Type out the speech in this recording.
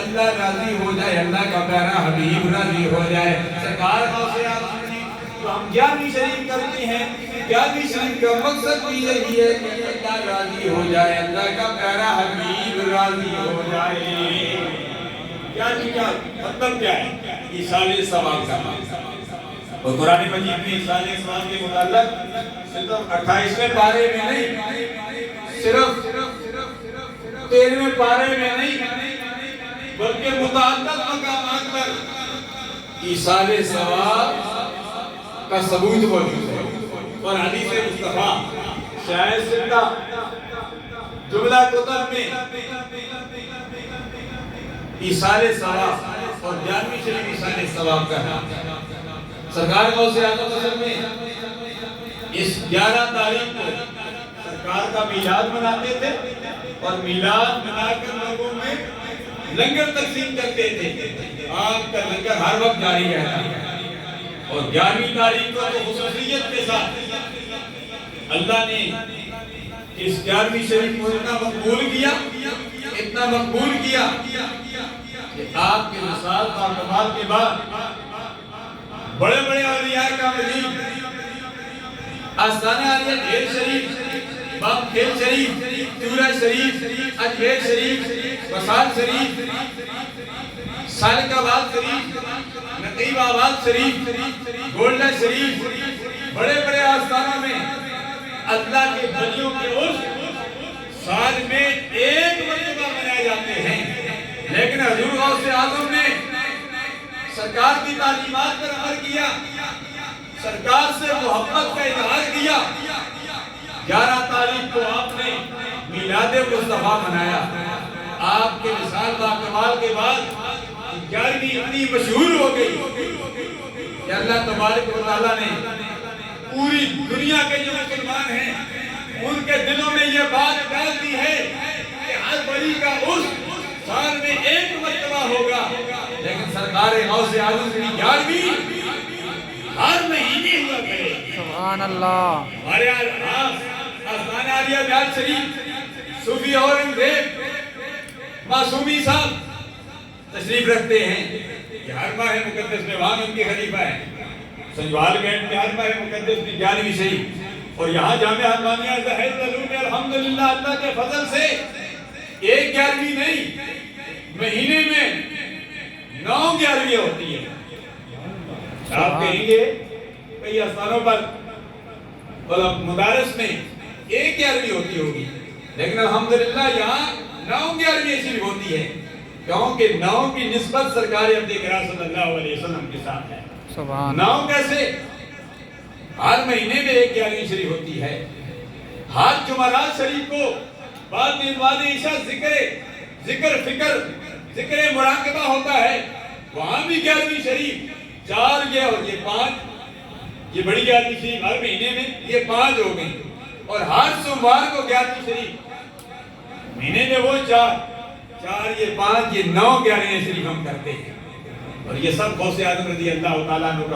اللہ راضی ہو جائے، اللہ کا پیارا حبیب راضی ہو جائے۔ سرکار غوث اعظم نے تو ہم 11ویں شریف کرتے ہیں، 11ویں شریف کا مقصد بھی یہی ہے کہ اللہ راضی ہو جائے، اللہ کا پیارا حبیب راضی ہو جائے۔ کیا مطلب کیا ہے؟ ایصال ثواب کا۔ اور قرآن مجید میں ایصال ثواب کے متعلق صرف 28ویں پارے میں نہیں، صرف 13ویں پارے میں نہیں، بلکہ متعدد مقامات پر ایصال ثواب کا ثبوت موجود ہے۔ اور حدیث مصطفیٰ شاید سندہ جملہ کتب میں ایصال ثواب اور 11ویں شریف ایصال ثواب کا ہے۔ سرکار غوث اعظم اصل میں اس 11 تاریخ کو سرکار کا میلاد مناتے تھے، اور میلاد منا کر لوگوں میں لنگر تقسیم کرتے تھے۔ آپ کا لنگر ہر وقت جاری رہتا ہے، اور 11ویں تاریخ کو تو خصوصیت کے ساتھ اللہ نے اس 11ویں شریف کو اتنا مقبول کیا، اتنا مقبول کیا کہ آپ کے وصال کا کمال کے بعد بڑے بڑے اولیاء کاملین آستانہ عالیہ ڈھیر شریف، باب کھیل شریف، تورہ شریف، اجمیر شریف، وصال شریف، سالک آباد شریف، نقیب آباد شریف، گولڈا شریف، بڑے بڑے آستانہ میں اللہ کے ولیوں کے عرس سال میں ایک مرتبہ منائے جاتے ہیں۔ لیکن حضور غوث اعظم نے سرکار کی تعلیمات پر عمل کیا، سرکار سے محبت کا اظہار کیا۔ 11 تاریخ کو آپ نے میلاد مصطفیٰ منایا۔ آپ کے وصال باکمال کے بعد 11ویں اتنی مشہور ہو گئی کہ اللہ تبارک و تعالیٰ نے پوری دنیا کے جو مسلمان ہیں ان کے دلوں میں یہ بات ڈال دی ہے کہ ہر ولی کا عرس سال میں ایک مرتبہ ہوگا، لیکن سرکار غوث اعظم کی 11ویں ہر مہینے ہوا کرے۔ سبحان اللہ۔ ہمارے آستانہ عالیہ بیات شریف صوفی اورنگزیب معصومی صاحب تشریف رکھتے ہیں کہ ہر ماہ مقدس میں وہاں ان کے خلیفہ ہیں، سنجوال گینڈ میں ہر ماہ مقدس میں 11ویں شریف، اور یہاں جامعہ حقانیہ ظاہر علوم میں الحمدللہ اللہ کے فضل سے ایک 11ویں نہیں، مہینے میں 9 11ویں ہوتی ہے۔ آپ کہیں گے کئی آستانوں پر مدارس میں ایک 11ویں ہوتی ہوگی، لیکن الحمدللہ یہاں 9 11ویں شریف ہوتی ہے، کیونکہ 9 کی نسبت سرکار عبد کرام صلی اللہ علیہ وسلم کے ساتھ ہے۔ 9 کیسے؟ ہر مہینے میں ایک 11ویں شریف ہوتی ہے۔ ہر جمعرات شریف کو بعد عشاء ذکر فکر ذکر مراقبہ ہوتا ہے، وہاں بھی 11ویں شریف 4 یہ اور یہ 5، یہ بڑی 11ویں شریف ہر مہینے میں یہ 5 ہو گئی، اور ہر سوموار کو 11ویں شریف، مہینے میں وہ 4 یہ 5 یہ 9 11ویں شریف ہم کرتے ہیں، اور یہ سب غوث اعظم رضی اللہ تعالیٰ عنہ کا